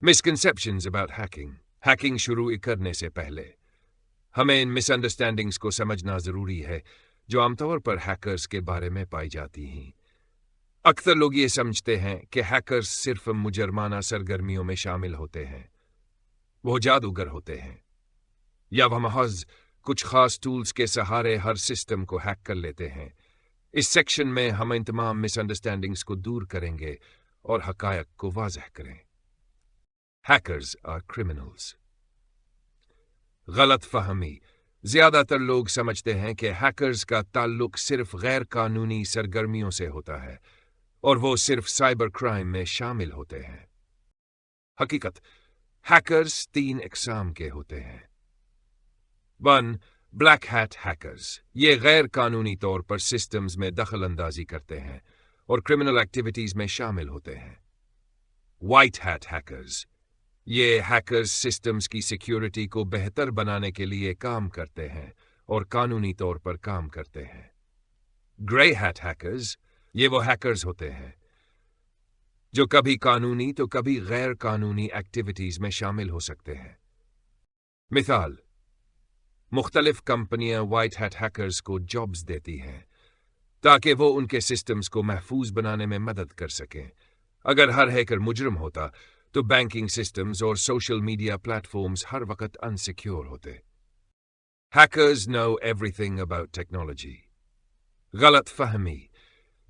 Misconceptions about hacking. Hacking शुरू करने से पहले हमें इन मिसअंडरस्टैंडिंग्स को समझना जरूरी है जो आमतौर पर हैकर्स के बारे में पाई जाती हैं। अक्सर लोग ये समझते हैं कि हैकर्स सिर्फ मुजरमाना सरगर्मियों में शामिल होते हैं, वो जादूगर होते हैं, या वह महज कुछ खास टूल्स के सहारे हर सिस्टम को हैक कर लेते हैं। इस सेक्शन में हम इन तमाम मिसअंडरस्टैंडिंग्स को दूर करेंगे और हकायक को वाज़ह करें। Hackers are criminals. गलत फहमी। ज्यादातर लोग समझते हैं कि हैकर्स का ताल्लुक सिर्फ गैर कानूनी सरगर्मियों से होता है और वो सिर्फ साइबर क्राइम में शामिल होते हैं। हकीकत, हैकर्स 3 इकसाम के होते हैं। 1. Black hat hackers. ये गैर कानूनी तौर पर सिस्टम्स में दखल अंदाजी करते हैं और क्रिमिनल एक्टिविटीज में शामिल होते हैं। White hat hackers. ये हैकर्स सिस्टम्स की सिक्योरिटी को बेहतर बनाने के लिए काम करते हैं और कानूनी तौर पर काम करते हैं। Grey hat hackers. ये वो हैकर्स होते हैं जो कभी कानूनी तो कभी गैर कानूनी एक्टिविटीज में शामिल हो सकते हैं। मिसाल, मुख्तलिफ कंपनियां व्हाइट हैट हैकर्स को जॉब्स देती हैं ताकि वो उनके सिस्टम्स को महफूज बनाने में मदद कर सकें। अगर हर हैकर मुजरिम होता तो बैंकिंग सिस्टम्स और सोशल मीडिया प्लेटफॉर्म्स हर वक्त अनसिक्योर होते। Hackers know everything about technology. गलत फहमी।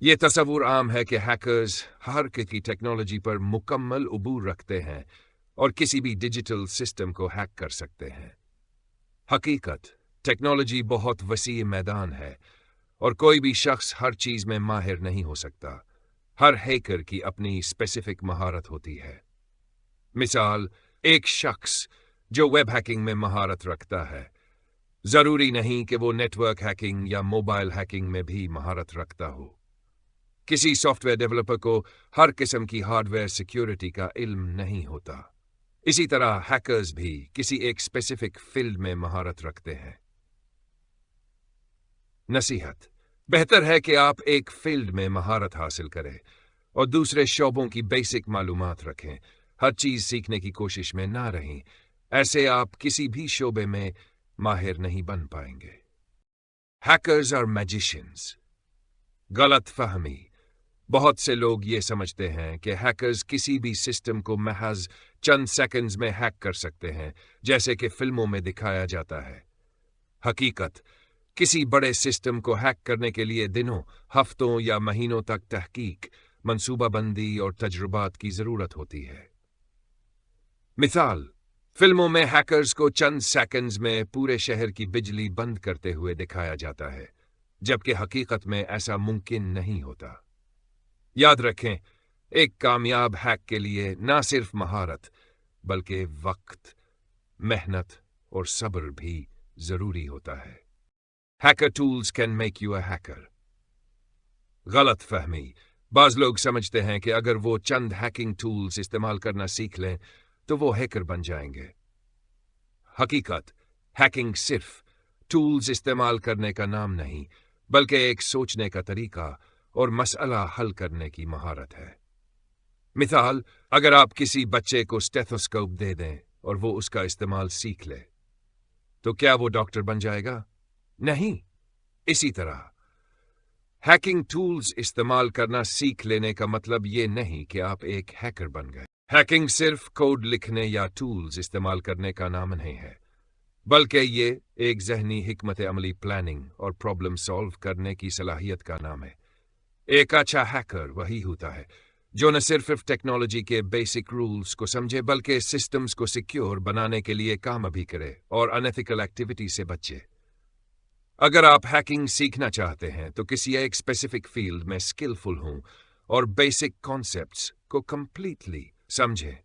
ये तस्वुर आम है कि हैकर्स हर की टेक्नोलॉजी पर मुकम्मल उबूर रखते हैं और किसी भी डिजिटल सिस्टम को हैक कर सकते हैं। हकीकत, टेक्नोलॉजी बहुत वसी मैदान है और कोई भी शख्स हर चीज में माहिर नहीं हो सकता। हर हैकर की अपनी स्पेसिफिक महारत होती है। मिसाल, एक शख्स जो वेब हैकिंग में महारत रखता है, जरूरी नहीं कि वो नेटवर्क हैकिंग या मोबाइल हैकिंग में भी महारत रखता हो। किसी सॉफ्टवेयर डेवलपर को हर किस्म की हार्डवेयर सिक्योरिटी का इल्म नहीं होता। इसी तरह हैकर्स भी किसी एक स्पेसिफिक फील्ड में महारत रखते हैं। नसीहत, बेहतर है कि आप एक फील्ड में महारत हासिल करें और दूसरे शोबों की बेसिक मालूमात रखें। हर चीज सीखने की कोशिश में ना रहें, ऐसे आप किसी भी शोबे में माहिर नहीं बन पाएंगे। Hackers are magicians. गलत फहमी। बहुत से लोग ये समझते हैं कि हैकर्स किसी भी सिस्टम को महज चंद सेकंड्स में हैक कर सकते हैं, जैसे कि फिल्मों में दिखाया जाता है। हकीकत, किसी बड़े सिस्टम को हैक करने के लिए दिनों, हफ्तों या महीनों तक तहकीक, मंसूबाबंदी और तजुर्बात की जरूरत होती है। मिसाल, फिल्मों में हैकर्स को चंद सेकंड्स में पूरे शहर की बिजली बंद करते हुए दिखाया जाता है, जबकि हकीकत में ऐसा मुमकिन नहीं होता। याद रखें, एक कामयाब हैक के लिए ना सिर्फ महारत बल्कि वक्त, मेहनत और सब्र भी जरूरी होता है। Hacker tools can make you a hacker. गलत फहमी। बाज लोग समझते हैं कि अगर वो चंद हैकिंग टूल्स इस्तेमाल करना सीख लें तो वो हैकर बन जाएंगे। हकीकत, हैकिंग सिर्फ टूल्स इस्तेमाल करने का नाम नहीं बल्कि एक सोचने का तरीका और मसला हल करने की महारत है। मिसाल, अगर आप किसी बच्चे को स्टेथोस्कोप दे दें और वो उसका इस्तेमाल सीख ले, तो क्या वो डॉक्टर बन जाएगा? नहीं। इसी तरह हैकिंग टूल्स इस्तेमाल करना सीख लेने का मतलब ये नहीं कि आप एक हैकर बन गए। हैकिंग सिर्फ कोड लिखने या टूल्स इस्तेमाल करने का नाम नहीं है, बल्कि ये एक ज़हनी हिकमत अमली प्लानिंग और प्रॉब्लम सॉल्व करने की सलाहियत का नाम है। एक अच्छा हैकर वही होता है जो न सिर्फ टेक्नोलॉजी के बेसिक रूल्स को समझे बल्कि सिस्टम्स को सिक्योर बनाने के लिए काम भी करे और अनएथिकल एक्टिविटी से बचे। अगर आप हैकिंग सीखना चाहते हैं तो किसी एक स्पेसिफिक फील्ड में स्किलफुल हों और बेसिक कॉन्सेप्ट्स को कंप्लीटली समझें।